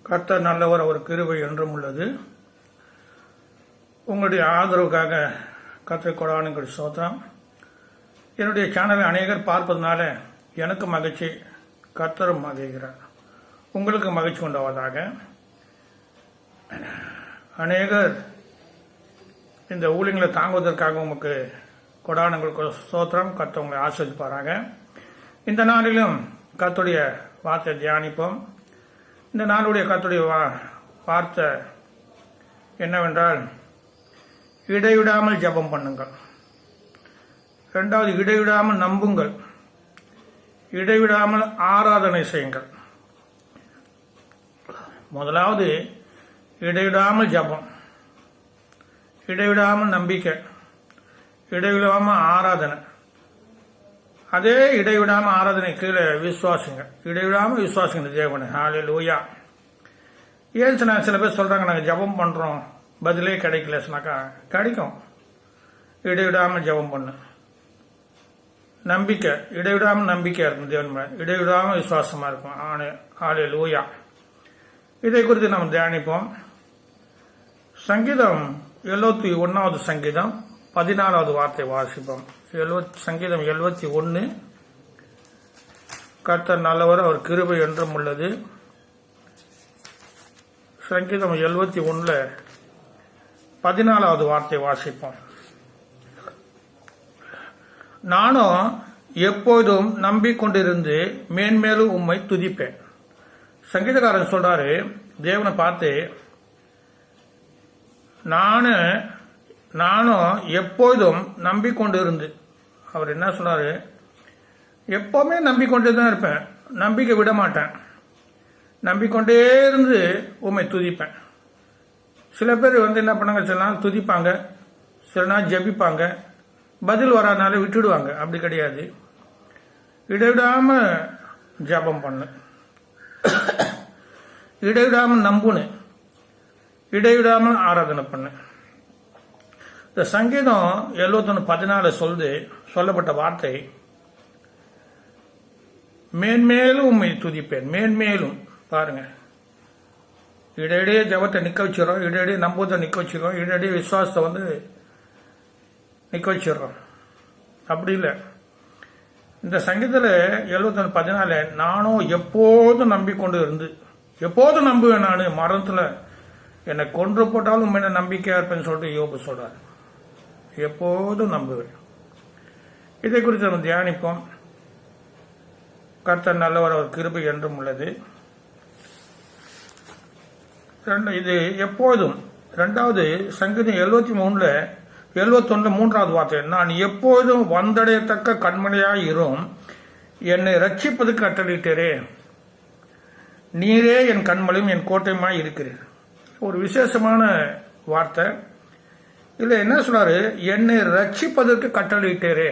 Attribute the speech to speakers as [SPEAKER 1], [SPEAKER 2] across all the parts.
[SPEAKER 1] கர்த்தர் நல்லவர், அவர் கிருபை என்றும் உள்ளது. உங்களுடைய ஆதரவுக்காக கர்த்தர் கொடானுங்கள் ஸ்தோத்திரம். என்னுடைய சேனலை அநேகர் பார்ப்பதனால எனக்கு மகிழ்ச்சி, கர்த்தரும் மகிழ்கிறார். உங்களுக்கு மகிழ்ச்சி உண்டாவதாக. அநேகர் இந்த ஊழியங்களை தாங்குவதற்காக உங்களுக்கு கொடானுங்களுக்கு ஸ்தோத்திரம். கர்த்தர் உங்களை ஆசீர்வதிப்பாராக. இந்த நாளிலும் கர்த்தருடைய வார்த்தை தியானிப்போம். இந்த நாளுடைய கர்த்தருடைய வார்த்தை என்னவென்றால், இடைவிடாமல் ஜெபம் பண்ணுங்கள். இரண்டாவது, இடைவிடாமல் நம்புங்கள். இடைவிடாமல் ஆராதனை செய்யுங்கள். முதலாவது இடைவிடாமல் ஜெபம், இடைவிடாமல் நம்பிக்கை, இடைவிடாமல் ஆராதனை. அதே இடைவிடாம ஆராதனை கீழே விசுவாசிங்க, இடைவிடாம விசுவாசிங்க தேவனை. ஹல்லேலூயா. ஏன் சில பேர் சொல்றாங்க, நாங்கள் ஜெபம் பண்றோம் பதிலே கிடைக்கல சொன்னாக்கா, கிடைக்கும். இடைவிடாமல் ஜெபம் பண்ணு. நம்பிக்கை, இடைவிடாமல் நம்பிக்கையா இருக்கும் தேவன் மேல, இடைவிடாம விசுவாசமா இருக்கும். ஹல்லேலூயா. இதை குறித்து நாம் தியானிப்போம். சங்கீதம் 71வது சங்கீதம் 14வது வார்த்தை வாசிப்போம். சங்கீதம் 71. கர்த்தர் நல்லவர், அவர் கிருபை என்றும் உள்ளது. சங்கீதம் 71 14வது வார்த்தை வாசிப்போம். நானும் எப்போதும் நம்பிக்கொண்டிருந்து மேன்மேலும் உம்மை துதிப்பேன். சங்கீதக்காரன் சொல்றாரு, தேவனை பார்த்து, நானும் எப்போதும் நம்பிக்கொண்டு இருந்து. அவர் என்ன சொன்னாரு, எப்பவுமே நம்பிக்கொண்டே தான் இருப்பேன், நம்பிக்கை விட மாட்டேன், நம்பிக்கொண்டே இருந்து உண்மை துதிப்பேன். சில பேர் என்ன பண்ணாங்க, சில நாள் துதிப்பாங்க, சில நாள் ஜபிப்பாங்க, பதில் வராதனால விட்டுடுவாங்க. அப்படி கிடையாது. இடைவிடாம ஜபம் பண்ணு, இடைவிடாம நம்புனு, இடைவிடாமல் ஆராதனை பண்ணு. இந்த சங்கீதம் 71:14 சொல்லப்பட்ட வார்த்தை, மேன்மேலும் உண்மை துதிப்பேன். மேன்மேலும் பாருங்க, இடையிடையே ஜபத்தை நிக்க வச்சிடறோம், இடையிடையே நம்புவதை நிக்க வச்சிடறோம், இடையிடையே விசுவாசத்தை நிக்க வச்சிடறோம். அப்படி இல்லை. இந்த சங்கீதத்தில் 71:14, நானும் எப்போதும் நம்பிக்கொண்டு இருந்து, எப்போதும் நம்புவேன். நான் மரணத்தில் என்னை கொன்று போட்டாலும் உண்மையில நம்பிக்கையா இருப்பேன்னு சொல்லிட்டு யோபு சொல்றாரு. எப்போதும் நம்புவேன். இதை குறித்து நம்ம தியானிப்போம். கர்த்தர் நல்லவர், அவர் கிருபை என்றும் உள்ளது. இது எப்போதும். இரண்டாவது, சங்கீதம் 71 3வது வார்த்தை, நான் எப்போதும் வந்தடையத்தக்க கண்மணியாய் இரும், என்னை ரட்சிப்பதுக்கு கட்டளிட்டீரே, நீரே என் கண்மலையும் என் கோட்டையுமாய் இருக்கிறீர். ஒரு விசேஷமான வார்த்தை. இதுல என்ன சொல்றாரு, என்னை ரட்சிப்பதற்கு கட்டளையிட்டேரே.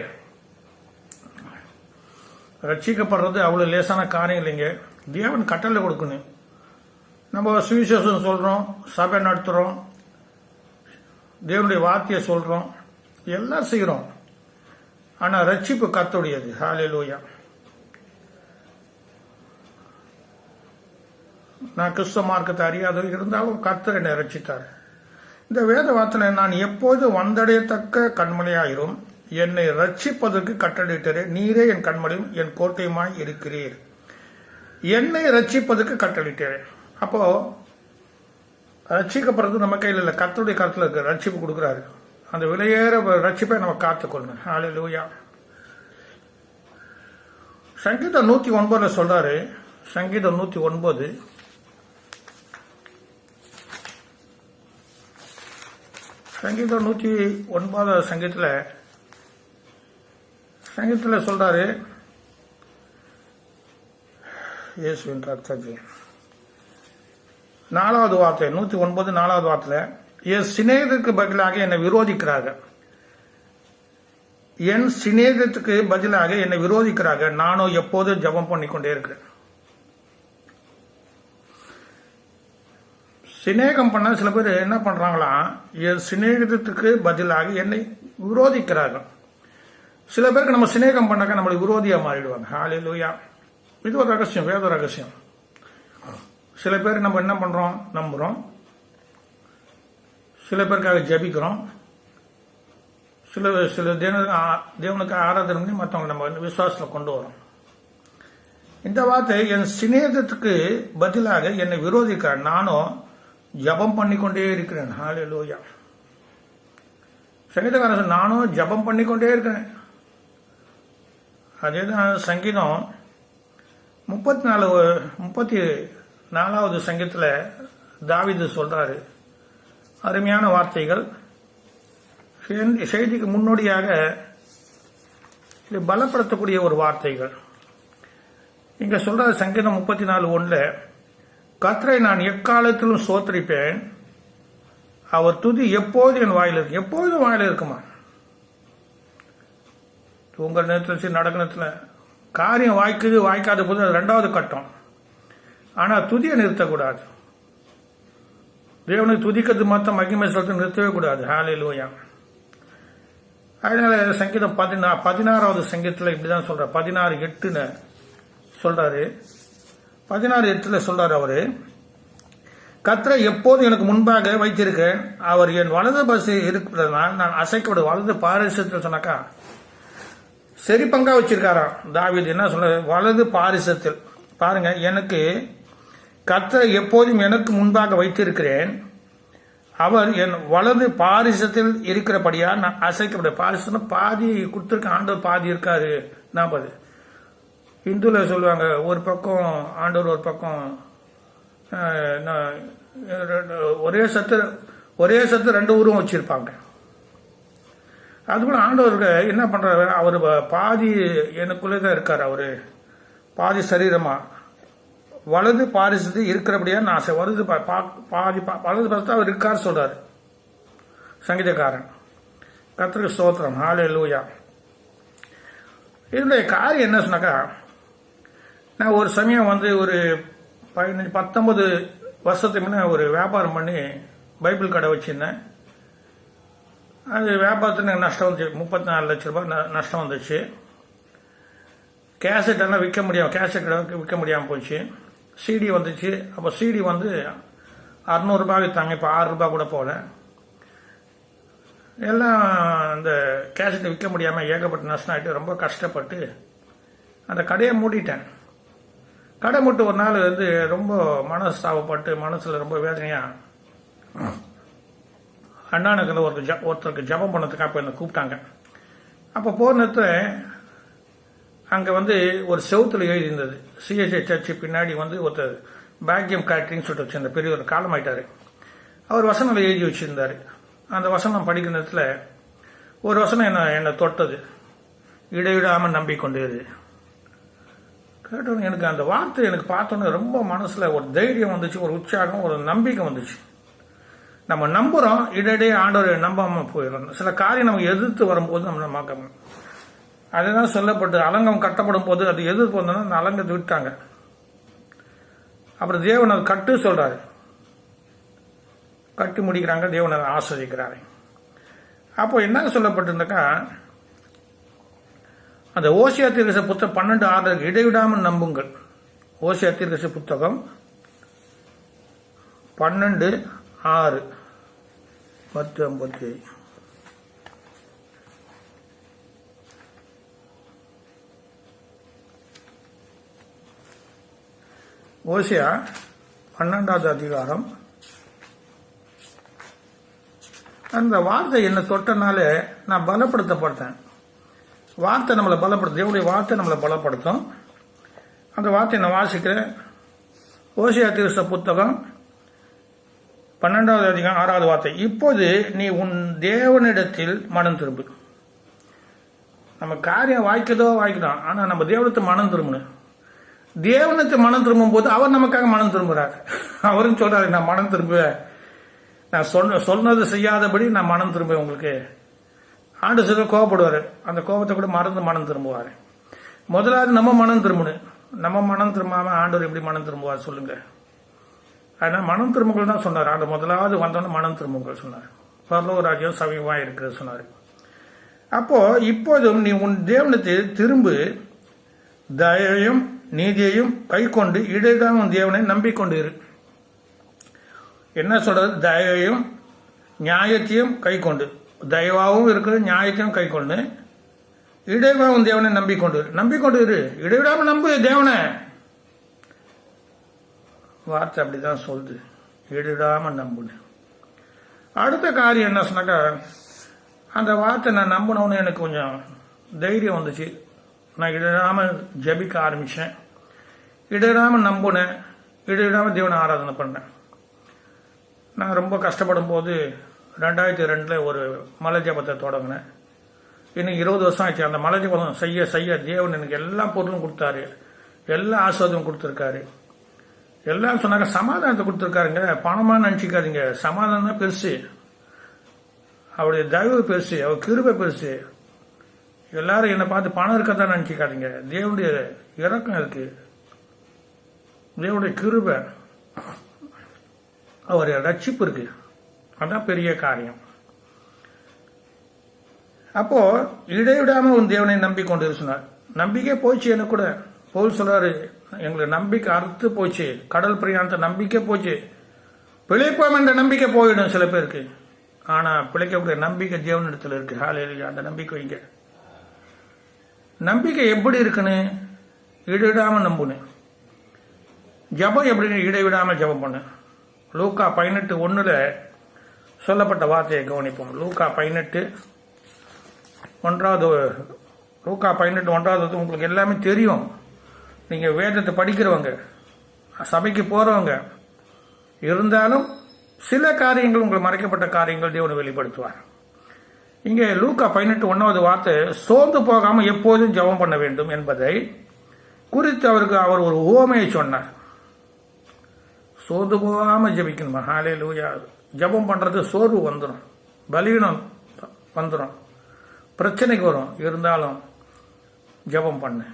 [SPEAKER 1] ரட்சிக்கப்படுறது அவ்வளவு லேசான காரியம் இல்லைங்க. தேவன் கட்டளை கொடுக்கணும். நம்ம சுவிசேஷம் சொல்றோம், சபை நடத்துறோம், தேவனுடைய வார்த்தையை சொல்றோம், எல்லாம் செய்யறோம். ஆனா ரட்சிப்பு கர்த்தருடையது. ஹல்லேலூயா. நான் கிறிஸ்தவ மார்க்கத்தை அறியாத இருந்தாலும் கர்த்தர் என்னை ரட்சித்தார். இந்த வேத வார்த்தை, நான் எப்போது வந்தடையத்தக்க கண்மலையாயிரும், என்னை ரட்சிப்பதற்கு கட்டளையிட்டரே, நீரே என் கண்மலையும் என் கோட்டையுமாய் இருக்கிறீர். என்னை ரட்சிப்பதற்கு கட்டளையிட்டரே. அப்போ ரட்சிக்கப்படுறது நம்ம கையில் இல்லை, கர்த்தருடைய கருத்துல இருக்கு. ரட்சிப்பு கொடுக்குறாரு. அந்த விலையேற ரட்சிப்பை நம்ம காத்துக்கொள்ளணும். ஹல்லேலூயா. சங்கீதம் 109 சொல்றாரு. சங்கீதம் 109 சங்கீதம் 109 சங்கீதத்தில் சொல்றாரு, இயேசுவின் ரத்தத்தை 4வது வார்த்தை 109 4வது வார்த்தை, என் சிநேகத்துக்கு பதிலாக என்னை விரோதிக்கிறார்கள், என் சிநேகத்துக்கு பதிலாக என்னை விரோதிக்கிறார்கள், நானும் எப்போதும் ஜெபம் பண்ணிக்கொண்டே இருக்கிறேன். சிநேகம் பண்ண சில பேர் என்ன பண்றாங்களாம், என் சிநேகத்துக்கு பதிலாக என்னை விரோதிக்கிறார்கள். சில பேருக்கு நம்ம சிநேகம் பண்ணாக்க நம்மளுக்கு விரோதியா மாறிடுவாங்க. ஹல்லேலூயா. இது ஒரு ரகசியம், வேத ரகசியம். சில பேர் நம்ம என்ன பண்றோம், நம்புறோம். சில பேருக்காக ஜபிக்கிறோம். சில தேவனுக்கு ஆராதனை பண்ணி மற்றவங்க நம்ம விசுவாசத்தில் கொண்டு வரோம். இந்த வார்த்தை என் சிநேகத்துக்கு பதிலாக என்னை விரோதிக்க நானும் ஜபம் பண்ணிக்கொண்டே இருக்கிறேன். ஹல்லேலூயா. சங்கீதக்காரன் நானும் ஜபம் பண்ணிக்கொண்டே இருக்கிறேன். அதேதான் சங்கீதம் 34வது சங்கீதத்தில் தாவீது சொல்றாரு. அருமையான வார்த்தைகள். செய்திக்கு முன்னோடியாக இது பலப்படுத்தக்கூடிய ஒரு வார்த்தைகள். இங்க சொல்ற சங்கீதம் 34:1 கர்த்தரை நான் எக்காலத்திலும் சோத்தரிப்பேன், அவர் துதி எப்போது என் வாயில் இருக்கு. எப்போதும் வாயில் இருக்குமா? தூங்குற நேரத்தில் சரி, நடக்கிற நேரத்தில் காரியம் வாய்க்காத போது அது 2வது கட்டம். ஆனா துதியை நிறுத்தக்கூடாது. தேவனுக்கு துதிக்கிறது மொத்தம் மகிமை சொல்றது நிறுத்தவே கூடாது. ஹல்லேலூயா. அதனால சங்கீதம் 16வது சங்கீதத்தில் இப்படிதான் சொல்ற. 16:8 சொல்றாரு. 16:8 சொல்றாரு அவரு, கர்த்தரை எப்போது எனக்கு முன்பாக வைத்திருக்கேன், அவர் என் வலது பசி இருக்கிறதுனால் நான் அசைக்கப்படும். வலது பாரிசத்தில் சொன்னாக்கா சரி பங்கா வச்சிருக்காராம் தாவீது. என்ன சொல்ற, வலது பாரிசத்தில். பாருங்க, எனக்கு கர்த்தரை எப்போதும் எனக்கு முன்பாக வைத்திருக்கிறேன், அவர் என் வலது பாரிசத்தில் இருக்கிறபடியா நான் அசைக்கப்பட. பாரிசம் பாதி கொடுத்திருக்க, ஆண்டவர் பாதி இருக்காரு. 40 இந்துல சொல்லுவாங்க, ஒரு பக்கம் ஆண்டவர் ஒரு பக்கம், ஒரே சத்து 2 உருவம் வச்சிருப்பாங்க. அதுபோல ஆண்டவருக்கு என்ன பண்றாரு, அவர் பாதி எனக்குள்ளேதான் இருக்காரு. அவரு பாதி சரீரமா வலது பாரிசத்து இருக்கிறபடியா நான் வலது பாரிசத்து அவர் இருக்காரு சொல்றாரு சங்கீதக்காரன். கர்த்தருக்கு ஸ்தோத்திரம். ஹல்லேலூயா. இதனுடைய காரியம் என்ன சொன்னாக்கா, நான் ஒரு சமயம் ஒரு 19 வருஷத்துக்கு முன்ன ஒரு வியாபாரம் பண்ணி பைபிள் கடை வச்சிருந்தேன். அது வியாபாரத்தில் நஷ்டம் வந்துச்சு. 34 லட்சம் ரூபாய் நஷ்டம் வந்துச்சு. கேசட் எல்லாம் விற்க விற்க முடியாமல் போச்சு. சிடி வந்துச்சு. அப்போ சிடி 600 ரூபாய் விற்றாங்க. இப்போ 6 ரூபாய் கூட போகல. எல்லாம் அந்த கேசட்டை விற்க முடியாமல் ஏகப்பட்ட நஷ்டம் ஆகிட்டு ரொம்ப கஷ்டப்பட்டு அந்த கடையை மூடிட்டேன். கடை மூட்டு ஒரு நாள் ரொம்ப மனஸ்தாபப்பட்டு மனசில் ரொம்ப வேதனையாக அண்ணானுக்கு ஒருத்தருக்கு ஜபம் பண்ணதுக்காக அப்போ என்னை கூப்பிட்டாங்க. அப்போ போகிற நேரத்தில் அங்கே ஒரு செவுத்துல எழுதி இருந்தது, சிஎஸ்ஐ சர்ச்சு பின்னாடி ஒருத்தர் பாக்கியம் கேட்டரிங் சொல்லிட்டு வச்சிருந்த பெரியவர் காலமாயிட்டாரு. அவர் வசனம் எழுதி வச்சிருந்தாரு. அந்த வசனம் படிக்கிற நேரத்தில் ஒரு வசனம் என்னை தொட்டது. இடைவிடாமல் நம்பிக்கொண்டேரு கேட்டோன்னு எனக்கு அந்த வார்த்தை எனக்கு பார்த்தோன்னே ரொம்ப மனசுல ஒரு தைரியம் வந்துச்சு, ஒரு உற்சாகம், ஒரு நம்பிக்கை வந்துச்சு. நம்ம நம்புறோம், இடையிடையே ஆண்டவரை நம்பாம போயிடும். சில காரியம் நமக்கு எதிர்த்து வரும்போது நம்ம நம்பாம, அதுதான் சொல்லப்பட்டு அலங்கம் கட்டப்படும் போது அது எதிர்ப்பு வந்தோன்னா அந்த அலங்கத்தை விட்டாங்க. அப்புறம் தேவன் அது கட்டு சொல்றாரு, கட்டி முடிக்கிறாங்க, தேவன் அதை ஆஸ்வதிக்கிறாரு. அப்போ என்ன சொல்லப்பட்டிருந்தாக்கா, அந்த ஓசியா தீர்க்கதரிசி புத்தகம் 12:6 இடைவிடாமல் நம்புங்கள். ஓசியா தீர்க்கதரிசி புத்தகம் 12:6 10:50. ஓசியா 12வது அதிகாரம். அந்த வார்த்தை என்னை தொட்டனால நான் பலப்படுத்தப்பட்டேன். வார்த்தை நம்மளை பலப்படுத்தும், தேவனுடைய வார்த்தை நம்மளை பலப்படுத்தும். அந்த வார்த்தையை நான் வாசிக்கிறேன். ஓசியா தீர்க்கதரிசி புத்தகம் 12வது அதிகாரம் 6வது வார்த்தை. இப்போது நீ உன் தேவனிடத்தில் மனம் திரும்பு. நம்ம காரியம் வாய்க்கணும், ஆனா நம்ம தேவனத்தை மனம் திரும்பணும். தேவனத்தை மனம் திரும்பும் போது அவர் நமக்காக மனம் திரும்புறாரு. அவரும் சொல்றாரு, நான் மனம் திரும்புவேன், நான் சொன்னது செய்யாதபடி நான் மனம் திரும்புவேன். உங்களுக்கு ஆண்டு சொல்ல கோபப்படுவாரு, அந்த கோபத்தை கூட மறந்து மனம் திரும்புவாரு. முதலாவது நம்ம மனம் திரும்பணும். நம்ம மனம் திரும்பாம ஆண்டவர் எப்படி மனம் திரும்புவார் சொல்லுங்க? அதனால மனம் திரும்புங்கள் தான் சொன்னார். அந்த முதலாவது வந்தோன்னு மனம் திரும்புங்கள் சொன்னார். பரலோக ராஜ்யம் சமீபமா இருக்கிறது சொன்னார். அப்போ இப்போதும் நீ உன் தேவனத்தை திரும்பு, தயையும் நீதியையும் கை கொண்டு இடையிடாம உன் தேவனை நம்பிக்கொண்டு இரு. என்ன சொல்றது, தயவையும் நியாயத்தையும் கை கொண்டு, தயவாகவும் இருக்குது, நியாயத்தையும் கை கொண்டு, இடைவிடாமல் தேவனை நம்பிக்கொண்டு இரு. இடைவிடாமல் நம்பு தேவனை. வார்த்தை அப்படிதான் சொல்லுது, இடைவிடாமல் நம்புன்னு. அடுத்த காரியம் என்ன சொன்னாக்கா, அந்த வார்த்தை நான் நம்பினவனு எனக்கு கொஞ்சம் தைரியம் வந்துச்சு. நான் இடைவிடாமல் ஜபிக்க ஆரம்பித்தேன், இடைவிடாமல் நம்பினேன், இடைவிடாமல் தேவனை ஆராதனை பண்ணேன். நான் ரொம்ப கஷ்டப்படும் போது 2002 ஒரு மலை ஜபத்தை தொடங்கினேன். இன்னைக்கு 20 வருஷம் ஆச்சு. அந்த மலை ஜபம் செய்ய செய்ய தேவன் எனக்கு எல்லா பொருளும் கொடுத்தாரு, எல்லா ஆசீர்வாதமும் கொடுத்துருக்காரு. எல்லாம் சொன்னாங்க, சமாதானத்தை கொடுத்துருக்காருங்க. பணமா நினச்சிக்காதீங்க, சமாதானம் தான் பெருசு, அவருடைய தயவு பெருசு, அவர் கிருபை பெருசு. எல்லாரும் என்னை பார்த்து பணம் இருக்கதான் நினச்சிக்காதீங்க. தேவனுடைய இரக்கம் இருக்கு, தேவனுடைய கிருபை, அவருடைய ரட்சிப்பு இருக்கு. அதான் பெரிய காரியம். அப்போ இடைவிடாம உன் தேவனை நம்பிக்கொண்டு சொன்னார். நம்பிக்கை போச்சு. எனக்கு கூட பவுல் சொல்றாரு, எங்களுக்கு நம்பிக்கை அறுத்து போச்சு, கடல் பிரயாணத்தை நம்பிக்கை போச்சு, பிழைப்போம் என்ற நம்பிக்கை போயிடும் சில பேருக்கு. ஆனா பிழைக்கக்கூடிய நம்பிக்கை தேவனிடத்துல இருக்கு. ஹல்லேலூயா. அந்த நம்பிக்கை வைங்க. நம்பிக்கை எப்படி இருக்குன்னு, இடைவிடாம நம்புன்னு. ஜபம் எப்படின்னு, இடைவிடாமல் ஜபம் பண்ணு. லூக்கா 18:1 சொல்லப்பட்ட வார்த்தையை கவனிப்போம். லூக்கா 18:1 உங்களுக்கு எல்லாமே தெரியும். நீங்க வேதத்தை படிக்கிறவங்க, சபைக்கு போறவங்க இருந்தாலும் சில காரியங்கள் உங்களுக்கு மறைக்கப்பட்ட காரியங்கள் தேவனை வெளிப்படுத்துவார். இங்கே லூக்கா 18:1 வார்த்தை, சோர்ந்து போகாம எப்போதும் ஜெபம் பண்ண வேண்டும் என்பதை குறித்து அவர் ஒரு உவமையை சொன்னார். சோர்ந்து போகாம ஜெபிக்கணுமா? ஹல்லேலூயா. ஜெபம் பண்றது சோர்வு வந்துடும், பலவீனம் வந்துடும், பிரச்சனைக்கு வரும். இருந்தாலும் ஜெபம் பண்ணு,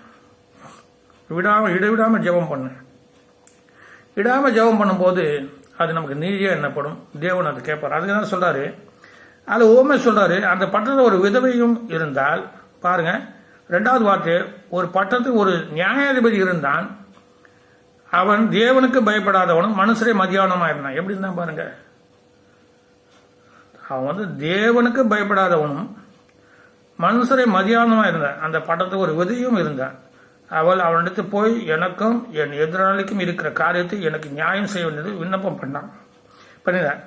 [SPEAKER 1] இடைவிடாம ஜெபம் பண்ணு. இடாம ஜெபம் பண்ணும்போது அது நமக்கு நீதியா எண்ணப்படும். தேவன் அது கேட்பார். அதுக்கு தான் சொல்றாரு, அது ஓமை சொல்றாரு. அந்த பட்டணத்தில் ஒரு விதவையும் இருந்தால், பாருங்க 2வது வார்த்தை, ஒரு பட்டணத்துக்கு ஒரு நியாயாதிபதி இருந்தான். அவன் தேவனுக்கு பயப்படாதவனும் மனுஷரை மதியானமா இருந்தான். எப்படி இருந்தான் பாருங்க. அவன் தேவனுக்கு பயப்படாதவனும் மனுஷரை மதியானமா இருந்தான். அந்த பட்டணத்துக்கு ஒரு விதையும் இருந்தான். அவள் அவனிடத்து போய், எனக்கும் என் எதிராளிக்கும் இருக்கிற காரியத்தை எனக்கு நியாயம் செய்ய வேண்டியது விண்ணப்பம் பண்ணான். பண்ணினான்.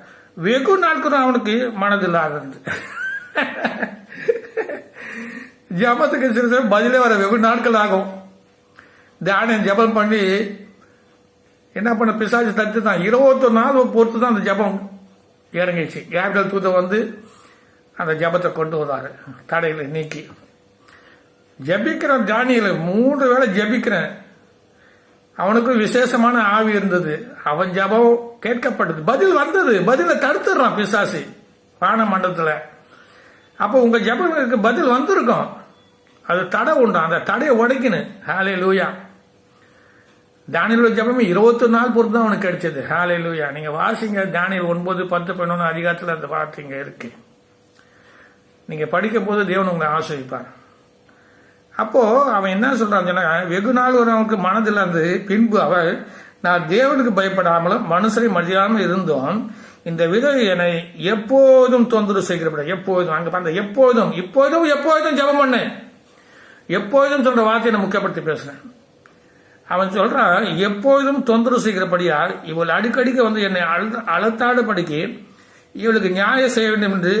[SPEAKER 1] வெகு நாட்களும் அவனுக்கு மனதில் ஆகிறது. ஜபத்துக்கு சில பதிலே வர வெகு நாட்கள் ஆகும். தியானம் ஜபம் பண்ணி என்ன பண்ண, பிசாசு தட்டு தான் 21 நாள் பொறுத்து தான் அந்த ஜபம் இறங்கிச்சு. யார்கள் தூதர் அந்த ஜபத்தை கொண்டு வந்தாரு, தடைகளை நீக்கி. ஜபிக்கிறேன், தானியேல் 3 வேளை ஜபிக்கிறேன். அவனுக்கு விசேஷமான ஆவி இருந்தது. அவன் ஜபம் கேட்கப்பட்டது, பதில் வந்தது. பதில தடுத்துடுறான் பிசாசு வான மண்டலத்துல. அப்போ உங்க ஜபங்களுக்கு பதில் வந்திருக்கும். அது தடை உண்டு, அந்த தடையை உடைக்கணும். ஹல்லேலூயா. தானியேல் ஜபம் 21 நாள் பொறுத்து தான் அவனுக்கு கிடைச்சது. ஹல்லேலூயா. நீங்க வாசிங்க, தானியேல் 9, 10, 11 அதிகாரத்தில் அந்த வார்த்தைங்க இருக்கு. நீங்க படிக்கும் போது தேவன் உங்களை ஆசிரிப்பார். அப்போ அவன் என்ன சொல்றான், வெகு நாள் ஒரு அவனுக்கு மனதில் இருந்து, பின்பு அவள், நான் தேவனுக்கு பயப்படாமலும் மனுஷரை மதியாமல் இருந்தோம், இந்த விதவை என்னை எப்போதும் தொந்தரவு செய்கிறப்பட. எப்போதும் அங்க பார்த்த எப்போதும், இப்போதும் எப்போதும் ஜபம் பண்ண, எப்போதும் சொல்ற வார்த்தையை நான் முக்கியப்படுத்தி பேசுறேன். அவன் சொல்றான், எப்போதும் தொந்தரவு செய்கிறபடியால் இவள் அடிக்கடிக்கு என்னை அழுத்தாடுபடிக்கு இவளுக்கு நியாயம் செய்ய வேண்டும் என்று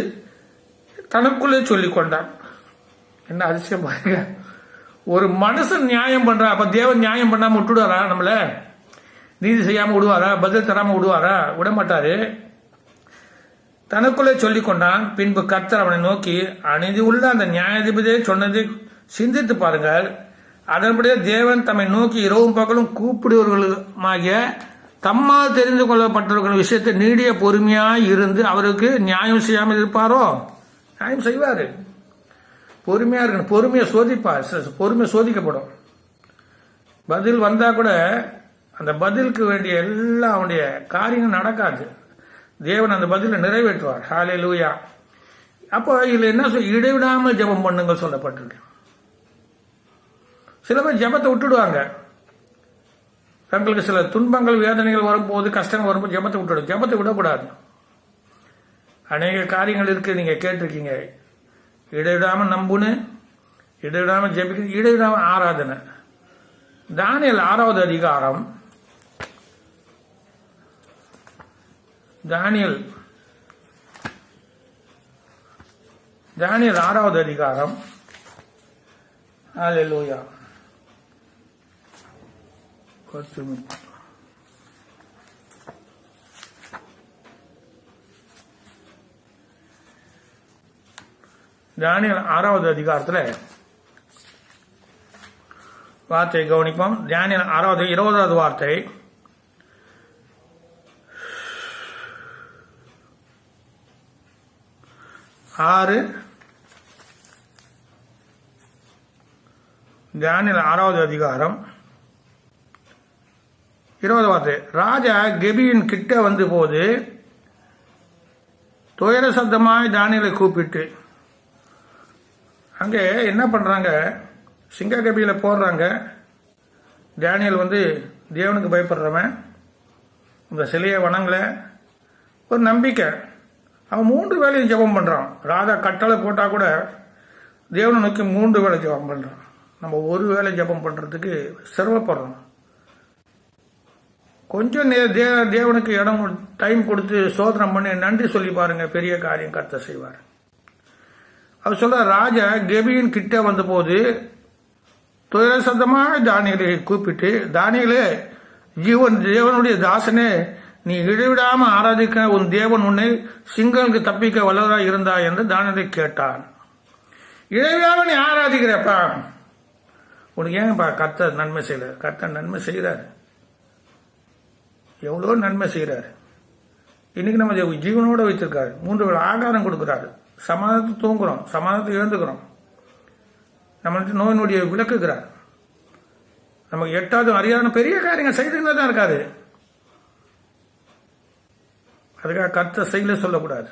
[SPEAKER 1] தனக்குள்ளே சொல்லிக் கொண்டான். என்ன அதிசயம் பாருங்க. ஒரு மனுஷன் நியாயம் பண்றா, அப்ப தேவன் நியாயம் பண்ணாம விட்டுடுவாரா? நம்மள நீதி செய்யாம விடுவாரா? பதில் தராம விடுவாரா? விட மாட்டாரு. தனக்குள்ளே சொல்லிக் கொண்டான். பின்பு கர்த்தர் அவனை நோக்கி, அநீதி உள்ள அந்த நியாயாதிபதியை சொன்னதை சிந்தித்து பாருங்கள். அதன்படியே தேவன் தம்மை நோக்கி இரவும் பகலும் கூப்பிடுவர்களுமாகிய தம்மால் தெரிந்து கொள்ளப்பட்டவர்கள் விஷயத்தை நீடிய பொறுமையாய் இருந்து அவருக்கு நியாயம் செய்யாமல் இருப்பாரோ? நியாயம் செய்வாரு. பொறுமையா இருக்கணும். பொறுமையை சோதிப்பார். பொறுமை சோதிக்கப்படும். பதில் வந்தா கூட அந்த பதிலுக்கு வேண்டிய எல்லா அவனுடைய காரியங்கள் நடக்காது. தேவன் அந்த பதிலை நிறைவேற்றுவார். ஹல்லேலூயா. அப்போ இதுல என்ன இடைவிடாமல் ஜெபம் பண்ணுங்க சொல்லப்பட்டிருக்கு. சில பேர் ஜெபத்தை விட்டுடுவாங்க. தங்களுக்கு சில துன்பங்கள் வேதனைகள் வரும்போது கஷ்டங்கள் வரும்போது ஜெபத்தை விட்டுடும். ஜெபத்தை விடக்கூடாது. அநேக காரியங்கள் இருக்கு, நீங்க கேட்டிருக்கீங்க. இடைவிடாம நம்புன்னு, இடைவிடாம ஜெபிக்கணும், இடைவிடாம ஆராதனை. தானியேல் 6வது அதிகாரம், தானியேல் 6வது அதிகாரம். ஹல்லேலூயா. தானியேல் 6வது அதிகாரத்தில் வார்த்தையை கவனிப்போம். தானியேல் 6வது 20வது வார்த்தை. தானியேல் 6வது அதிகாரம் 20வது வார்த்தை. ராஜா கெபியின் கிட்ட வந்த போது துயர சத்தமாய் தானியேலை கூப்பிட்டு, அங்கே என்ன பண்றாங்க, சிங்க கபியில போடுறாங்க. தானியேல் தேவனுக்கு பயப்படுறவன், இந்த சிலையை வணங்கல, ஒரு நம்பிக்கை. அவன் 3 வேளையும் ஜெபம் பண்றான். ராஜா கட்டளை போட்டா கூட தேவனை நோக்கி 3 வேளை ஜெபம் பண்றான். நம்ம ஒரு வேளை ஜெபம் பண்றதுக்கு சிரமப்படுறோம். கொஞ்சம் தேவனுக்கு இடம் டைம் கொடுத்து சோதனை பண்ணி நன்றி சொல்லி பாருங்க, பெரிய காரியம் கர்த்தர் செய்வார். அவர் சொல்ற, ராஜா கெபியின் கிட்ட வந்த போது துயர சத்தமாக தானியேலை கூப்பிட்டு, தானியேலே, தேவனுடைய தாசனே, நீ இடைவிடாம ஆராதிக்க உன் தேவன் உன்னை சிங்கங்களுக்கு தப்பிக்க வல்லவராய் இருந்தா என்று தானியேலை கேட்டான். இடைவிடாம நீ ஆராதிக்கிறப்பா, உனக்கு ஏங்கப்பா கர்த்தர் நன்மை செய்யல? கர்த்தர் நன்மை செய்யறாரு, எவ்வளோ நன்மை செய்யறாரு. இன்னைக்கு நம்ம ஜீவனோட வைத்திருக்காரு, 3 வேளை ஆகாரம் கொடுக்கிறாரு, சமாதானத்தை தூங்குறோம், சமாதானத்தை இழந்துக்கிறோம், நம்மளுக்கு நோய் நொடியை விளக்குகிறார், நமக்கு 8வது அறியாத பெரிய காரியங்கள் செய்துன்னு தான் இருக்காரு. அதுக்காக கர்த்தர் செய்யல சொல்லக்கூடாது.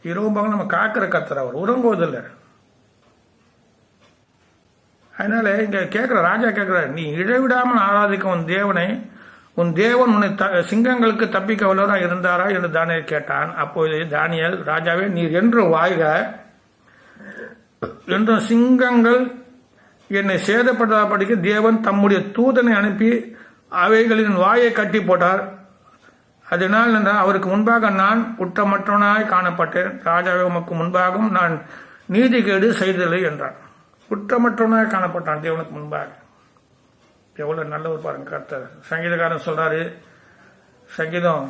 [SPEAKER 1] இரவு நம்ம காக்கிற கர்த்தர், அவர் உறங்குவதில்லை. அதனால இங்க கேட்கிற ராஜா கேட்கிறார், நீ இடைவிடாமல் ஆராதிக்க உன் தேவனை, உன் தேவன் உன்னை சிங்கங்களுக்கு தப்பிக்க வல்லவராக இருந்தாரா என்று தானியேல் கேட்டான். அப்போது தானியேல், ராஜாவே, நீர் என்று வாழ்க, என்றும் சிங்கங்கள் என்னை சேதப்படாதபடிக்கு தேவன் தம்முடைய தூதனை அனுப்பி அவைகளின் வாயை கட்டி போட்டார். அதனால் அவருக்கு முன்பாக நான் குற்றமற்றவனாய் காணப்பட்டேன். ராஜாவே, உமக்கு முன்பாகவும் நான் நீதிகேடு செய்ததில்லை என்றான். குற்றமற்றவனாய் காணப்பட்டான் தேவனுக்கு முன்பாக. எவ்வளவு நல்லவர் பாருங்க கர்த்தர். சங்கீதக்காரன் சொல்றாரு, சங்கீதம்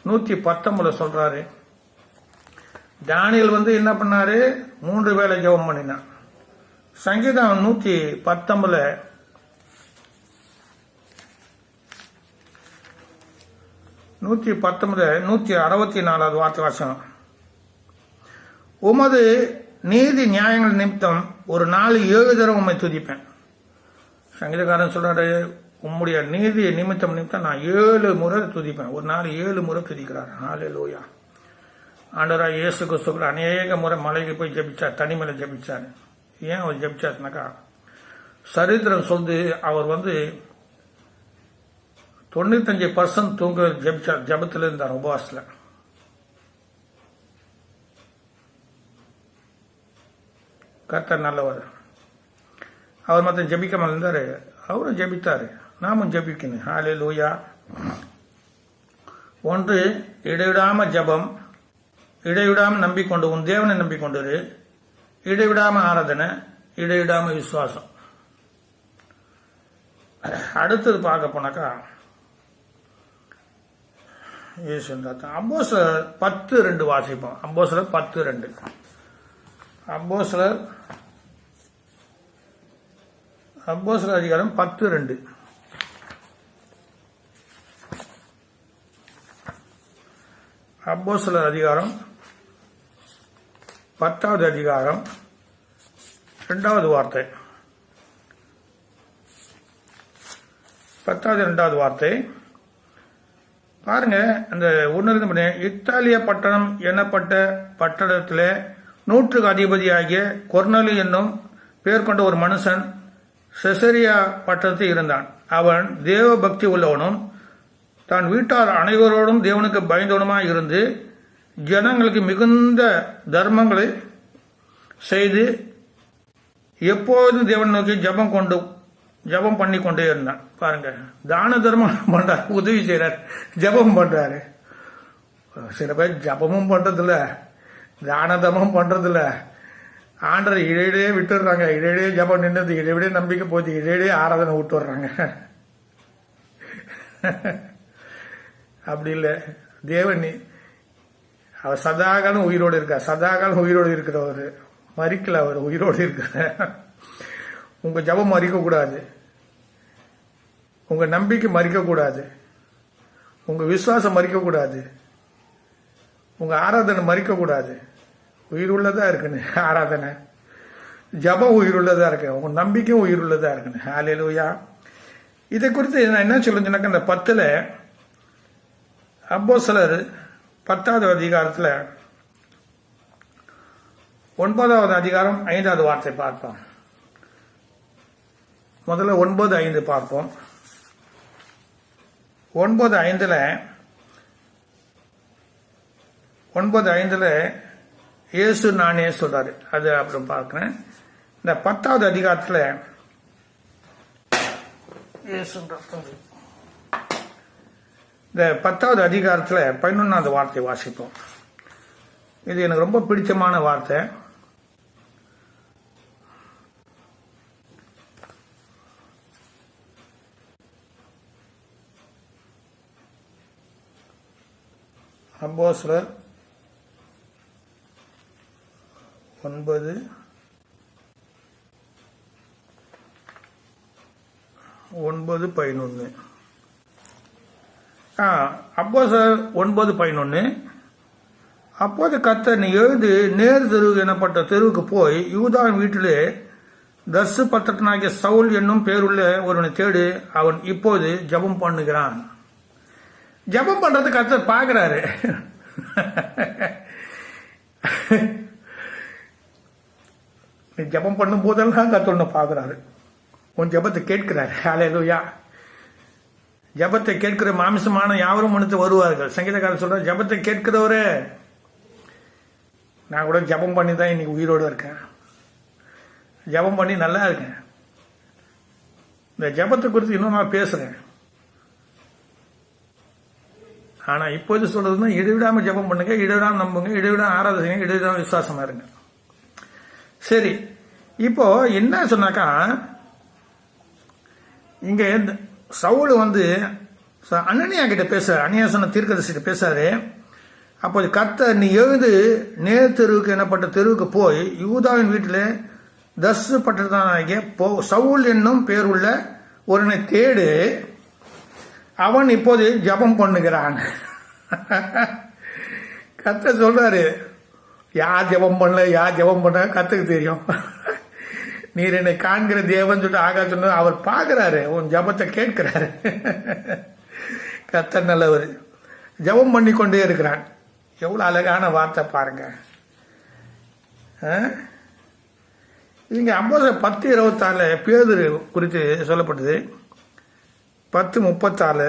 [SPEAKER 1] 119 சொல்றாரு, தானியேல் என்ன பண்ணாரு, 3 வேளை ஜெபம் பண்ணினான். சங்கீதம் 119 164வது வார்த்தை வாசனம். உமது நீதி நியாயங்கள் நிமித்தம் ஒரு நாள் 7 தடவை உண்மை துதிப்பேன். சங்கீதக்காரன் சொல்றாரு, உம்முடைய நீதி நிமித்தம் நான் 7 முறை துதிப்பேன். ஒரு நாள் 7 முறை துதிக்கிறார். ஹல்லேலூயா. ஆண்டவராய் இயேசு கிறிஸ்து அநேக முறை மலைக்கு போய் ஜெபிச்சார், தனிமலை ஜெபிச்சார். ஏன் அவர் ஜெபிச்சாருனாக்கா, சரித்திரம் சொல்லுது, அவர் 95% தூங்க ஜெபிச்சார், ஜபத்தில் இருந்தார், உபவாசத்துல. கர்த்தர் நல்லவர். அவர் மற்ற ஜெபிக்காமல் இருந்தாரு, அவரும் ஜெபித்தாரு, நாமும் ஜெபிக்கணும். ஹல்லேலூயா. 1, இடைவிடாம ஜபம், இடைவிடாம நம்பிக்கொண்டு உன் தேவனை நம்பிக்கொண்டு, இடைவிடாம ஆராதனை, இடைவிடாம விசுவாசம். அடுத்தது பார்க்க போனாக்கா, அப்போஸ்தலர் 10:2 வாசிப்போம். அப்போஸ்தலர் 10:2. அப்போஸ்தலர் அதிகாரம் 10:2. அப்போஸ்தலர் அதிகாரம் 10வது அதிகாரம் 2வது வார்த்தை. 10வது 2வது வார்த்தை பாருங்க. அந்த 1 இத்தாலிய பட்டணம் எனப்பட்ட பட்டணத்தில் 100க்கு அதிபதியாகிய கொர்நேலியு என்னும் பெயர் கொண்ட ஒரு மனுஷன் செசரியா பட்டணத்தில் இருந்தான். அவன் தேவ பக்தி உள்ளவனும் தான் வீட்டார் அனைவரோடும் தேவனுக்கு பயந்தவனுமாய் இருந்து ஜனங்களுக்கு மிகுந்த தர்மங்களை செய்து எப்போதும் தேவன் நோக்கி ஜபம் பண்ணி கொண்டே இருந்தான். பாருங்க, தான தர்மம் பண்றாரு, உதவி செய்யறாரு, ஜபம் பண்றாரு. சில பேர் ஜபமும் பண்றதில்ல, தான தர்மம் பண்றதில்ல, ஆண்டரை இடையிடையே விட்டுடுறாங்க. இடையிடையே ஜபம் நின்றது, இடையிடையே நம்பிக்கை போச்சு, இடையிடையே ஆராதனை விட்டுடுறாங்க. அப்படி இல்லை. தேவன் அவர் சதாகாலம் உயிரோடு இருக்கார். சதாகாலம் உயிரோடு இருக்கிறவர், மறிக்கல, அவர் உயிரோடு இருக்கிறார். உங்க ஜபம் மறிக்கக்கூடாது, உங்க நம்பிக்கை மறிக்கக்கூடாது, உங்க விசுவாசம் மறிக்கக்கூடாது, உங்க ஆராதனை மறிக்கக்கூடாது. உயிர் உள்ளதா இருக்குன்னு ஆராதனை, ஜபம் உயிர் உள்ளதா இருக்கு, உங்க நம்பிக்கையும் உயிர் உள்ளதா இருக்குன்னு. ஹல்லேலூயா. இதை குறித்து நான் என்ன சொல்லுச்சுனாக்கா, இந்த 10 அப்போஸ்தலர் 10வது அதிகாரத்தில் 9வது அதிகாரம் 5வது வார்த்தை பார்ப்போம். முதல்ல 9:5 பார்ப்போம். 9:5 இயேசு நானே சொல்றாரு. அது அப்புறம் பார்க்கிறேன். இந்த 10வது அதிகாரத்தில் இந்த 10வது அதிகாரத்தில் 11வது வார்த்தை வாசிப்போம். இது எனக்கு ரொம்ப பிடிச்சமான வார்த்தை. அப்போஸ்தலர் 9:11. அப்போஸ்தலர் 9:11. அப்போது கர்த்தர், நீ எழுந்து நேர் தெரு எனப்பட்ட தெருவுக்கு போய் யூதாவின் வீட்டிலே தர்சு பட்டணனாகிய சவுல் என்னும் பேருள்ள ஒருவனை தேடு, அவன் இப்போது ஜபம் பண்ணுகிறான். ஜபம் பண்றது கர்த்தர் பார்க்கிறாரு. நீ ஜபம் பண்ணும் போதெல்லாம் கர்த்தர் உன்னை பார்க்கிறாரு, உன் ஜபத்தை கேட்கிறாரு. ஹல்லேலூயா. ஜபத்தை கேட்கிற மாமிசமான யாவரும் மனுத்து வருவார்கள். சங்கீதக்காரர் சொல்ற, ஜபத்தை கேட்கிறவரே. நான் கூட ஜபம் பண்ணி தான் இன்னைக்கு உயிரோடு இருக்கேன், ஜபம் பண்ணி நல்லா இருக்கேன். இந்த ஜபத்தை குறித்து இன்னும் நான் பேசுறேன். ஆனா இப்போது சொல்றதுன்னா, இடைவிடாம ஜபம் பண்ணுங்க, இடைவிடாம நம்புங்க, இடைவிடாம ஆராதனை, இடைவிடாம விசுவாசமா இருங்க. சரி, இப்போ என்ன சொன்னாக்கா, இங்க சவுல் அனனியா கிட்ட பேசுற, அனனியா சொன்ன தீர்க்கதரிசிட்ட பேசாரு. அப்போது கர்த்தர், நீ எழுந்து நேர் தெருவுக்கு எனப்பட்ட தெருவுக்கு போய் யூதாவின் வீட்டிலே தர்சு பட்டணனாகிய சவுல் என்னும் பேருள்ள ஒருவனை தேடு, அவன் இப்போது ஜபம் பண்ணுகிறான். கர்த்தர் சொல்றாரு, யார் ஜபம் பண்ணல, யார் ஜபம் பண்ண கர்த்தருக்கு தெரியும். நீர் என்னை காண்கிற தேவன் சொல்லிட்டு ஆகா சொன்ன, அவர் பார்க்கிறாரு, உன் ஜபத்தை கேட்கிறாரு. கர்த்தர் நல்லவர், ஜபம் பண்ணி கொண்டே இருக்கிறான். எவ்வளவு அழகான வார்த்தை பாருங்க. இங்க அப்போஸ்தலர் 10:26 பேதுரு குறித்து சொல்லப்பட்டது. 10:34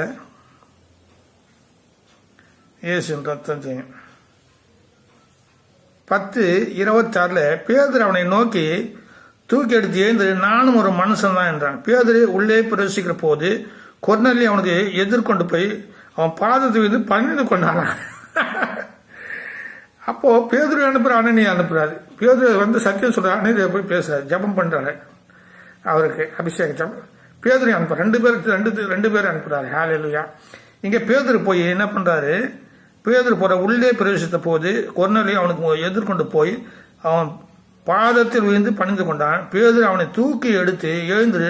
[SPEAKER 1] இயேசுவின் ரத்தம் செய்யும். 10:26 பேதுரு அவனை நோக்கி தூக்கி எடுத்து எழுந்து, நானும் ஒரு மனுஷன் தான் என்றான். பேதுரு உள்ளே பிரவேசிக்கிற போது கொர்நேலியு அவனுக்கு எதிர்கொண்டு போய் அவன் பாதத்தை மீது பணிந்து கொண்டான். அப்போ பேதுரு அனுப்புற, அனனியா அனுப்புறாரு. பேதுரு சத்தியம் சொல்ற, அனனியா போய் பேசுறாரு, ஜபம் பண்றாரு, அவருக்கு அபிஷேகம். பேதுரு அனுப்புற, ரெண்டு பேர் அனுப்புறாரு. ஹல்லேலூயா. இங்க பேதுரு போய் என்ன பண்றாரு, பேதுரு போற உள்ளே பிரவேசித்த போது கொர்நேலியு அவனுக்கு எதிர்கொண்டு போய் அவன் பாதத்தில் விழுந்து பணிந்து கொண்டான். பேதுரு அவனை தூக்கி எடுத்து, எழுந்திரு,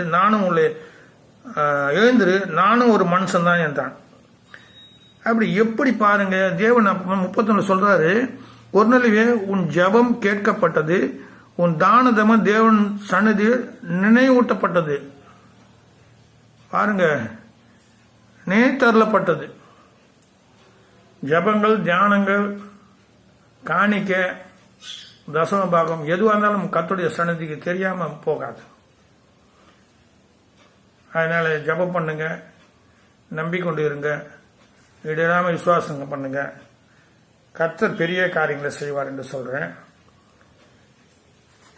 [SPEAKER 1] நானும் ஒரு மனுஷன் தான் என்றான். அப்படி எப்படி பாருங்க, தேவன் 31 சொல்றாரு, கொர்நேலியுவே, உன் ஜபம் கேட்கப்பட்டது, உன் தானதம தேவன் சந்நிதியில் நினைவூட்டப்பட்டது. பாருங்க, நினைத்தருளப்பட்டது. ஜபங்கள், தியானங்கள், காணிக்க, தசம பாகம் எதுவாக இருந்தாலும் கர்த்தருடைய சந்நிதிக்கு தெரியாம போகாது. அதனால் ஜெபம் பண்ணுங்க, நம்பிக்கொண்டு இருங்க, இடையிடாமல் விசுவாசங்க பண்ணுங்க. கர்த்தர் பெரிய காரியங்களை செய்வார் என்று சொல்கிறேன்.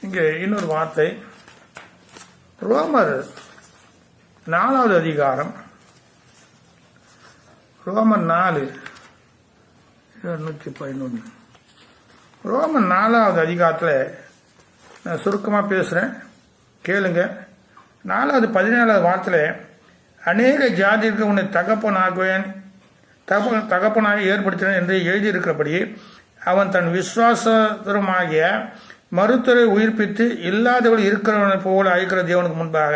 [SPEAKER 1] இங்கே இன்னொரு வார்த்தை, ரோமர் 4வது அதிகாரம், ரோமர் 4:211. ரோமர் 4வது அதிகாரத்தில் நான் சுருக்கமாக பேசுகிறேன், கேளுங்க. 4வது 17வது வார்த்தையில், அநேக ஜாதிக்கு உன்னை தகப்பனாக ஏற்படுத்தினான் என்று எழுதியிருக்கிறபடி அவன் தன் விசுவாசமாகிய மருத்துவரை உயிர்ப்பித்து இல்லாதவர்கள் இருக்கிறவனை போல அழைக்கிற தேவனுக்கு முன்பாக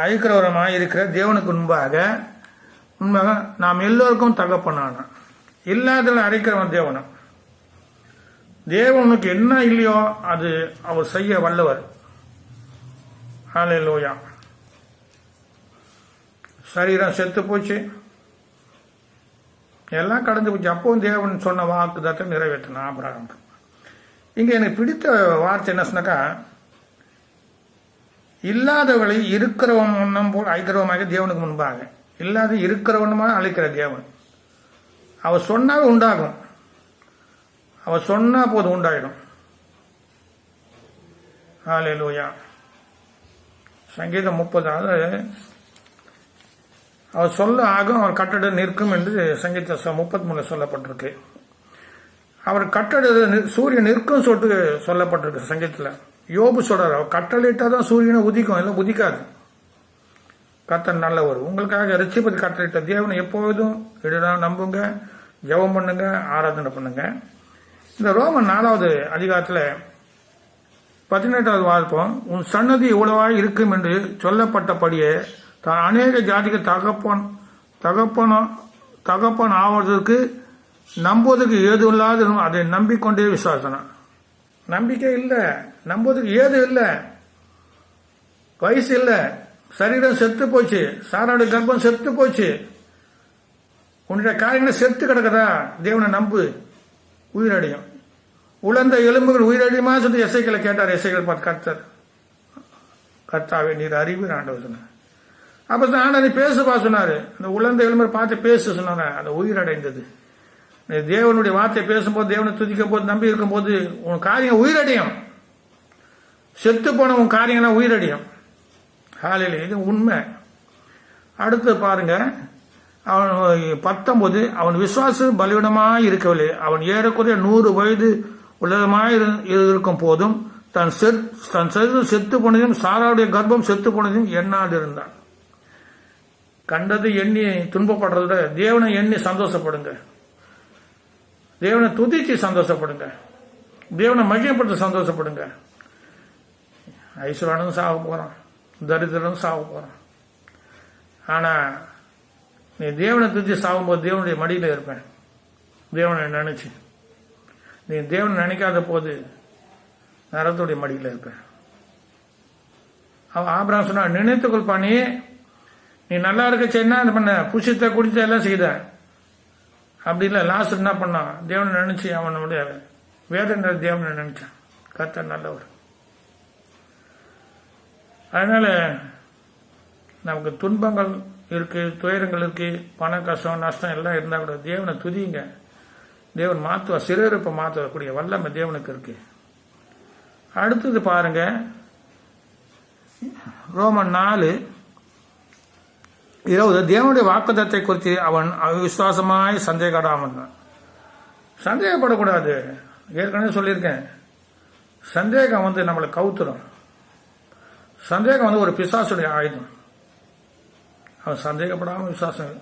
[SPEAKER 1] அழைக்கிறவரமாக இருக்கிற தேவனுக்கு முன்பாக உண்மையாக நாம் எல்லோருக்கும் தகப்பனான இல்லாதவர்கள் அழைக்கிறவன் தேவனும். தேவனுக்கு என்ன இல்லையோ அது அவர் செய்ய வல்லவர். ஹல்லேலூயா. சரீரம் செத்து போச்சு, எல்லாம் கடந்து போச்சு. அப்பவும் தேவன் சொன்ன வாக்குதத்தை நிறைவேற்றினான் ஆபிரகாம். இங்க எனக்கு பிடித்த வார்த்தை என்ன சொன்னாக்கா, இல்லாதவளை இருக்கிறவன் போல் அழைக்கிறவமாக தேவனுக்கு முன்பாக, இல்லாத இருக்கிறவனுமாக அழைக்கிற தேவன். அவர் சொன்னாவே உண்டாகும், அவர் சொன்னா போது உண்டாயிடும். ஹல்லேலூயா. சங்கீதம் 30, அவர் சொல்ல ஆகும், அவர் கட்டட நிற்கும் என்று சங்கீத 33 சொல்லப்பட்டிருக்கு. அவர் கட்டட சூரியன் நிற்கும் சொல்லிட்டு சொல்லப்பட்டிருக்கு சங்கீதத்தில். யோபு சொல்றாரு, அவர் கட்டளையிட்டா தான் சூரியனை உதிக்கும், இல்லை உதிக்காது. கர்த்தர் நல்லவர். உங்களுக்காக ரட்சிப்பது கட்டளையிட்ட தேவனை எப்பொழுதும் நம்புங்க, ஜெபம் பண்ணுங்க, ஆராதனை பண்ணுங்க. இந்த ரோமன் 4வது அதிகாரத்தில் 18வது வார்ப்போம், உன் சன்னதி இவ்வளவாய் இருக்கும் என்று சொல்லப்பட்டபடியே தான் அநேக ஜாதிக்கு தகப்பன் ஆவதற்கு நம்புவதற்கு ஏது இல்லாத அதை நம்பிக்கொண்டே விசுவாசனம். நம்பிக்கை இல்லை, நம்புவதற்கு ஏது இல்லை, வயசு இல்லை, சரீரம் செத்து போச்சு, சாராடு கர்ப்பம் செத்து போச்சு, உன்னுடைய காரியங்களை செத்து கிடக்குதா, தேவனை நம்பு, உயிரடையும். உலர்ந்த எலும்புகள் உயிரடையுமா சொல்லி எசைகளை கேட்டார். எசைகள் பார்த்து கர்த்தாவே நீர் அறிவு ஆண்டவர் சொன்னார். அப்ப ஆண்டவர் பேசுப்பா சொன்னாரு. அந்த உலர்ந்த எலும்பை பார்த்து பேச சொன்னாங்க, அந்த உயிரடைந்தது. தேவனுடைய வார்த்தை பேசும்போது, தேவனை துதிக்கும் போது, நம்பி இருக்கும் போது உன் காரியம் உயிரடையும். செத்து போன உன் காரியங்கள்லாம் உயிரடையும். ஹல்லேலூயா. இது உண்மை. அடுத்து பாருங்க, அவன் 19, அவன் விசுவாசம் பலவீனமாய் இருக்கவில்லை, அவன் ஏறக்குறைய 100 வயது உள்ளதமாய் இருக்கும் போதும் தன் சரீரம் செத்து போனதையும் சாராவுடைய கர்ப்பம் செத்து போனதையும் எண்ணாது இருந்தான். கண்டது எண்ணி துன்பப்படுறத விட தேவனை எண்ணி சந்தோஷப்படுங்க, தேவனை துதிச்சு சந்தோஷப்படுங்க, தேவனை மகிமைப்படுத்த சந்தோஷப்படுங்க. ஐஸ்வரனும் சாக போறான், தரித்திரனும் சாக போறான். ஆனா நீ தேவனை துதிச்சு சாகும்போது தேவனுடைய மடியில இருப்பேன், தேவனை நினைச்சு. நீ தேவனை நினைக்காத போது நரத்துடைய மடியில இருப்பேன். அவன் ஆபிரகாம் சொன்னா, நினைத்துக்கொள் பண்ணி நீ நல்லா இருக்க செய்யனா பண்ண, புஷித்த குடித்த எல்லாம் செய்த. அப்படி இல்லை, லாஸ்ட் என்ன பண்ணான், தேவனை நினைச்சு அவனுடைய வேதனை தேவனை நினைச்சான். கர்த்தர் நல்லவர். அதனால நமக்கு துன்பங்கள் இருக்கு, துயரங்கள் இருக்கு, பண கஷ்டம் நஷ்டம் எல்லாம் இருந்தா கூட தேவனை துதிங்க. தேவன் மாத்துவா, சிறுப்பை மாற்றக்கூடிய வல்லமை தேவனுக்கு இருக்கு. அடுத்தது பாருங்க, ரோமன் 4:20, தேவனுடைய வாக்குத்தத்தை குறித்து அவன் விசுவாசமாய் சந்தேகப்படக்கூடாது. ஏற்கனவே சொல்லியிருக்கேன், சந்தேகம் நம்மளை கவுத்துரும். சந்தேகம் ஒரு பிசாசுடைய ஆயுதம். அவன் சந்தேகப்படாம விசுவாசம்.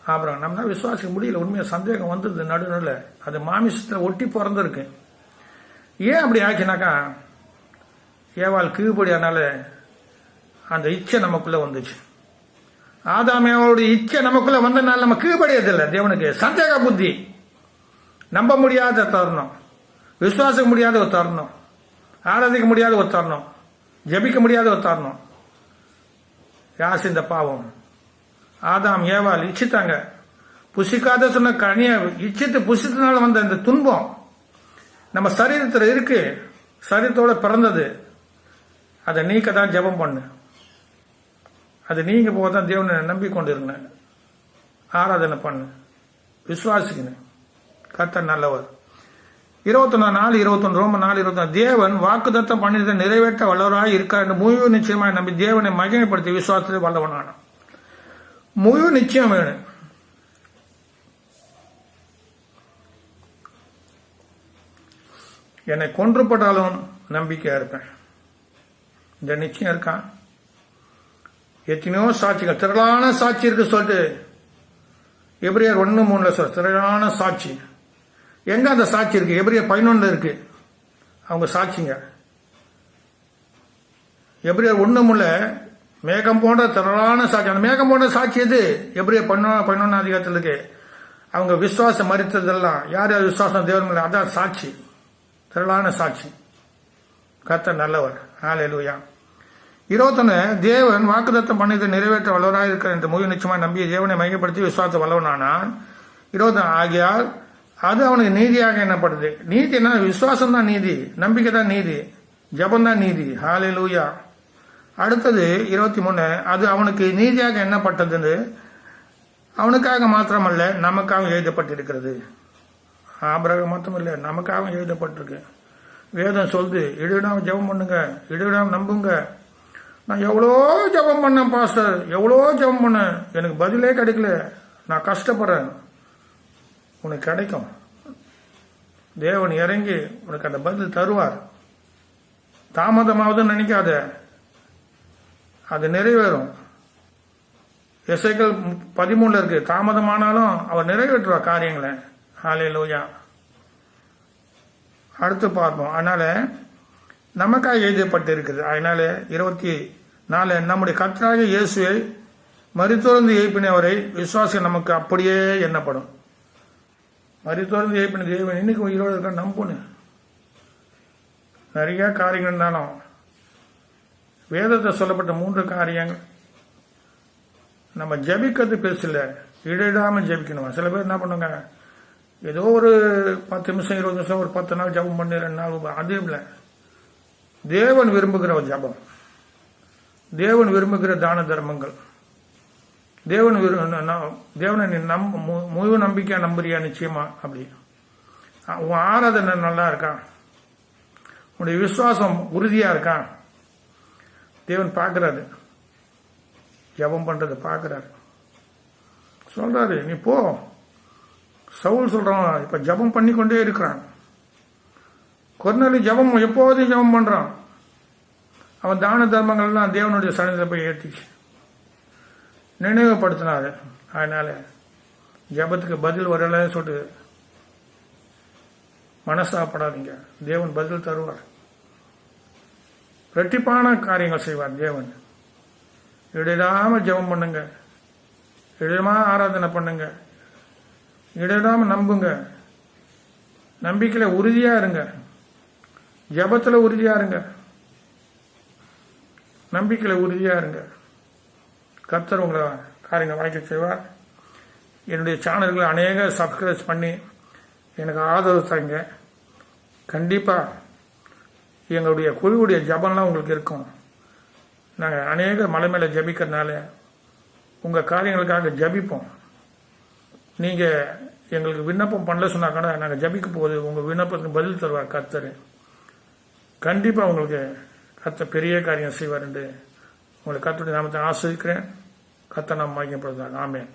[SPEAKER 1] அப்புறம் நம்ம விசுவாசிக்க முடியல, உண்மையா சந்தேகம் வந்தது நடுநிலை, அது மாமிசத்துல ஒட்டி பிறந்திருக்கு. ஏன் அப்படி ஆச்சுனாக்கா, ஏவாள் கீழ்படியானால அந்த இச்சை நமக்குள்ள வந்துச்சு. ஆதாமேவோட இச்சை நமக்குள்ள வந்தனால நம்ம கீழ்படியதில்லை தேவனுக்கு. சந்தேக புத்தி, நம்ப முடியாத தருணம், விசுவாசிக்க முடியாத ஒரு தருணம், ஆராதிக்க முடியாத ஒரு தருணம், ஜபிக்க முடியாத ஒரு தருணம். யார் இந்த பாவம்? ஆதாம் ஏவாள் இச்சித்தாங்க. புசிக்காத சொன்ன கனியை இச்சித்து புசித்தனால வந்த இந்த துன்பம் நம்ம சரீரத்தில் இருக்கு, சரீரத்தோட பிறந்தது. அதை நீக்க தான் ஜெபம் பண்ணு. அது நீங்க போதான் தேவனை நம்பிக்கொண்டு இருந்தேன், ஆராதனை பண்ணு, விசுவாசிக்கணும். கர்த்தர் நல்லவர். 21 ரோமர் 4:21 தேவன் வாக்குத்தத்தம் பண்ணியதை நிறைவேற்ற வல்லவராய் இருக்கார் என்று முழு நிச்சயமாய் நம்பி தேவனை மகிமைப்படுத்தி விசுவாசத்தில் வல்லவனான. முழு நிச்சயம் வேணும். என்னை கொன்றுபட்டாலும் நம்பிக்கையா இருப்பேன். இந்த நிச்சயம் இருக்கான். எத்தனையோ சாட்சிகள், திரளான சாட்சி இருக்கு சொல்லிட்டு எபிரேயர் 1:3 சொல்ற திரளான சாட்சி. எங்க அந்த சாட்சி இருக்கு? எபிரேயர் 11 இருக்கு அவங்க சாட்சிங்க. எபிரேயர் 1:3 மேகம் போன்ற திரளான சாட்சி. அந்த மேகம் போன்ற சாட்சி எது? எபிரேயர் 11 அதிகாரத்தில் இருக்கு. அவங்க விசுவாசம் மறித்ததெல்லாம் யார் யார் விசுவாசம் தேவன் மேல, அதான் சாட்சி, திரளான சாட்சி. கர்த்தர் நல்லவர். ஹல்லேலூயா. 21 தேவன் வாக்குத்தத்தம் பண்ணியதை நிறைவேற்ற வல்லவராய் இருக்கிற என்று முழு நிச்சயமாக நம்பிய தேவனை மையப்படுத்தி விசுவாச வல்லவனானான். 21 ஆகியால் அது அவனுக்கு நீதியாக எண்ணப்படுது. நீதி என்ன? விசுவாசம் தான் நீதி, நம்பிக்கை தான் நீதி, ஜபம் தான் நீதி. ஹல்லேலூயா. அடுத்தது 23 அது அவனுக்கு நீதியாக எண்ணப்பட்டது, அவனுக்காக மாத்திரமல்ல நமக்காக எழுதப்பட்டிருக்கிறது. ஆபிரகாம் மாத்திரம் இல்லை, நமக்காக எழுதப்பட்டிருக்கு. வேதம் சொல்லுது, இடைவிடாம ஜபம் பண்ணுங்க, இடைவிடாம நம்புங்க. நான் எவ்வளோ ஜபம் பண்ணேன் பாஸ்டர், எவ்வளோ ஜபம் பண்ணேன், எனக்கு பதிலே கிடைக்கல, நான் கஷ்டப்படுறேன். உனக்கு கிடைக்கும். தேவன் இறங்கி உனக்கு அந்த பதில் தருவார். தாமதமாவதுன்னு நினைக்காத, அது நிறைவேறும். எசேக்கியேல் 13 இருக்கு, தாமதமானாலும் அவர் நிறைவேற்றுவார் காரியங்களை. ஹல்லேலூயா. அடுத்து பார்ப்போம். அதனால நமக்காக எழுதப்பட்டு இருக்குது. அதனால 24 நம்முடைய கர்த்தராகிய இயேசுவை மரித்தோர்ந்து எழுப்பினவரை விசுவாசம் நமக்கு அப்படியே எண்ணப்படும். மரித்தோர்ந்து எழுப்பின தேவன் இன்னைக்கு உயிரோடு இருக்க நம்பணும். நிறைய காரியங்கள் இருந்தாலும் வேதத்தை சொல்லப்பட்ட 3 காரியங்கள் நம்ம ஜபிக்கிறது பெருசில்ல, இடையிடாம ஜபிக்கணும். சில பேர் என்ன பண்ணுங்க, ஏதோ ஒரு 10 நிமிஷம் 20 நிமிஷம் ஒரு 10 நாள் ஜபம் பண்ணி 2 நாள், அது இல்லை. தேவன் விரும்புகிற ஒரு ஜபம், தேவன் விரும்புகிற தான தர்மங்கள், தேவனை நீ முழு நம்பிக்கையா நம்புறியா? நிச்சயமா. அப்படி உன் ஆராதனை நல்லா இருக்கா? உன்னுடைய விசுவாசம் உறுதியா இருக்கா? தேவன் பார்க்கிறாரு, ஜபம் பண்றது பார்க்கிறாரு. சொல்றாரு, நீ போ. சவுல் சொல்றான், இப்ப ஜபம் பண்ணி கொண்டே இருக்கிறான். கொர்நேலியு ஜபம் எப்போதும் ஜபம் பண்றான். அவன் தான தர்மங்கள்லாம் தேவனுடைய சன்னிதியில போய் ஏற்றிச்சு நினைவுபடுத்தினாரு. அதனால ஜபத்துக்கு பதில் வரல சொல்லிட்டு மனசாப்படாதீங்க. தேவன் பதில் தருவார். ரெட்டிப்பான காரியங்கள் செய்வார் தேவன். இடையிடாம ஜபம் பண்ணுங்க, இடையிடாம ஆராதனை பண்ணுங்க, இடையிடாம நம்புங்க, நம்பிக்கையில உறுதியா இருங்க, ஜபத்துல உறுதியா இருங்க, நம்பிக்கையில உறுதியா இருங்க. கர்த்தர் உங்களை காரியங்கள் வாய்க்க செய்வார். என்னுடைய சேனல்களை அநேக சப்ஸ்கிரைப் பண்ணி எனக்கு ஆதரவு தருங்க. கண்டிப்பா எங்களுடைய குழுவுடைய ஜபம்லாம் உங்களுக்கு இருக்கும். நாங்கள் அநேக மலை மேலே ஜபிக்கிறதுனால உங்கள் காரியங்களுக்காக ஜபிப்போம். நீங்கள் எங்களுக்கு விண்ணப்பம் பண்ணல சொன்னா கூட நாங்கள் ஜபிக்க போகுது உங்கள் விண்ணப்பத்துக்கு பதில் தருவார் கர்த்தர். கண்டிப்பாக உங்களுக்கு கர்த்தர் பெரிய காரியம் செய்வார் என்று உங்களை கர்த்தருடைய நாமத்தை ஆசிரிக்கிறேன். கர்த்தர் நாம் மகிமைப்படுத்துவார். ஆமென்.